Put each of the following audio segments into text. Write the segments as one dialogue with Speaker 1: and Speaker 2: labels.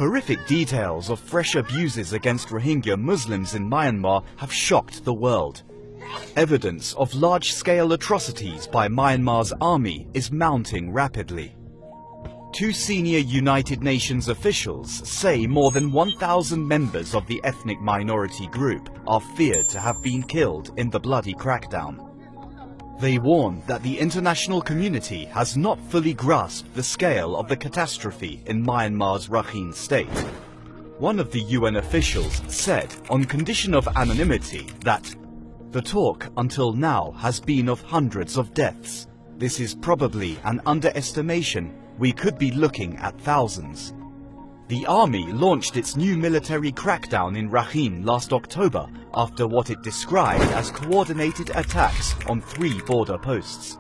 Speaker 1: horrific details of fresh abuses against Rohingya Muslims in Myanmar have shocked the world. Evidence of large-scale atrocities by Myanmar's army is mounting rapidly. Two senior United Nations officials say more than 1,000 members of the ethnic minority group are feared to have been killed in the bloody crackdown. They warn that the international community has not fully grasped the scale of the catastrophe in Myanmar's Rakhine state. One of the UN officials said, on condition of anonymity, that the talk until now has been of hundreds of deaths. This is probably an underestimation. We could be looking at thousands. The army launched its new military crackdown in Rakhine last October after what it described as coordinated attacks on 3 border posts.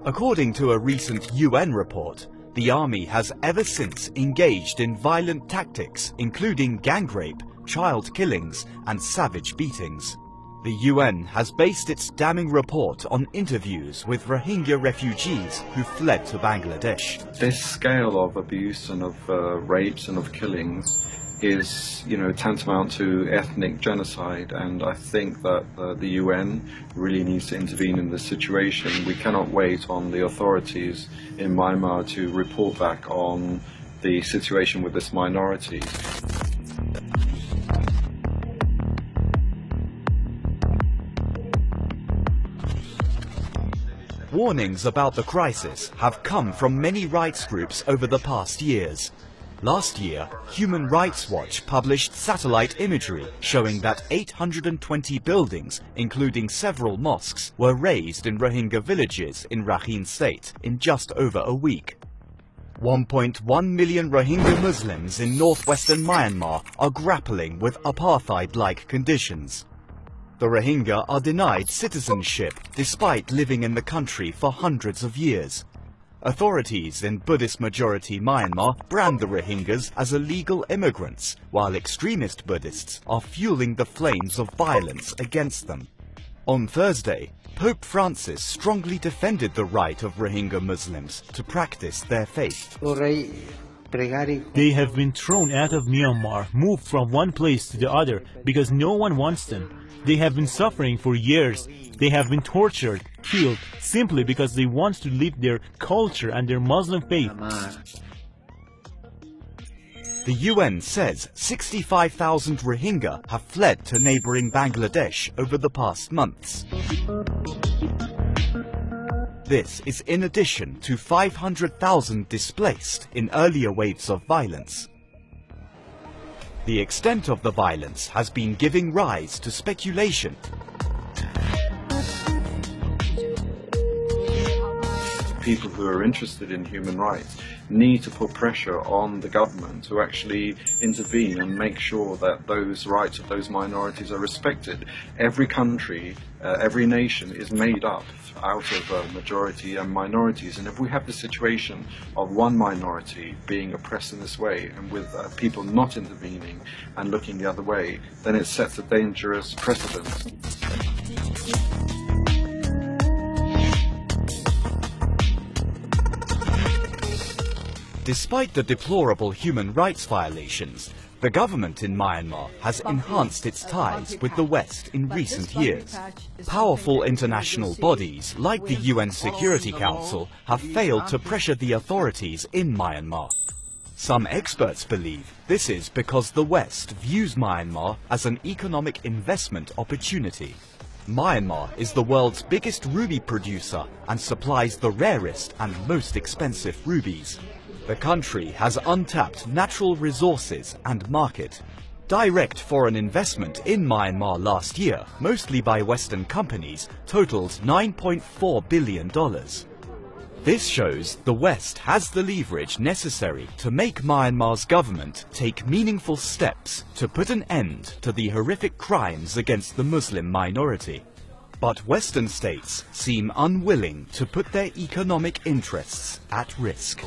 Speaker 1: According to a recent UN report, the army has ever since engaged in violent tactics including gang rape, child killings and savage beatings. The UN has based its damning report on interviews with Rohingya refugees who fled to Bangladesh.
Speaker 2: This scale of abuse and of rapes and of killings is, tantamount to ethnic genocide, and I think that the UN really needs to intervene in this situation. We cannot wait on the authorities in Myanmar to report back on the situation with this minority.
Speaker 1: Warnings about the crisis have come from many rights groups over the past years. Last year, Human Rights Watch published satellite imagery showing that 820 buildings, including several mosques, were razed in Rohingya villages in Rakhine State in just over a week. 1.1 million Rohingya Muslims in northwestern Myanmar are grappling with apartheid-like conditions. The Rohingya are denied citizenship despite living in the country for hundreds of years. Authorities in Buddhist-majority Myanmar brand the Rohingyas as illegal immigrants, while extremist Buddhists are fueling the flames of violence against them. On Thursday, Pope Francis strongly defended the right of Rohingya Muslims to practice their faith.
Speaker 3: They have been thrown out of Myanmar, moved from one place to the other because no one wants them. They have been suffering for years. They have been tortured, killed, simply because they want to live their culture and their Muslim faith.
Speaker 1: The UN says 65,000 Rohingya have fled to neighboring Bangladesh over the past months. This is in addition to 500,000 displaced in earlier waves of violence. The extent of the violence has been giving rise to speculation.
Speaker 2: People who are interested in human rights need to put pressure on the government to actually intervene and make sure that those rights of those minorities are respected. Every country, every nation is made up out of majority and minorities, and if we have the situation of one minority being oppressed in this way and with people not intervening and looking the other way, then it sets a dangerous precedent.
Speaker 1: Despite the deplorable human rights violations, the government in Myanmar has enhanced its ties with the West in recent years. Powerful international bodies like the UN Security Council have failed to pressure the authorities in Myanmar. Some experts believe this is because the West views Myanmar as an economic investment opportunity. Myanmar is the world's biggest ruby producer and supplies the rarest and most expensive rubies. The country has untapped natural resources and market. Direct foreign investment in Myanmar last year, mostly by Western companies, totaled $9.4 billion. This shows the West has the leverage necessary to make Myanmar's government take meaningful steps to put an end to the horrific crimes against the Muslim minority. But Western states seem unwilling to put their economic interests at risk.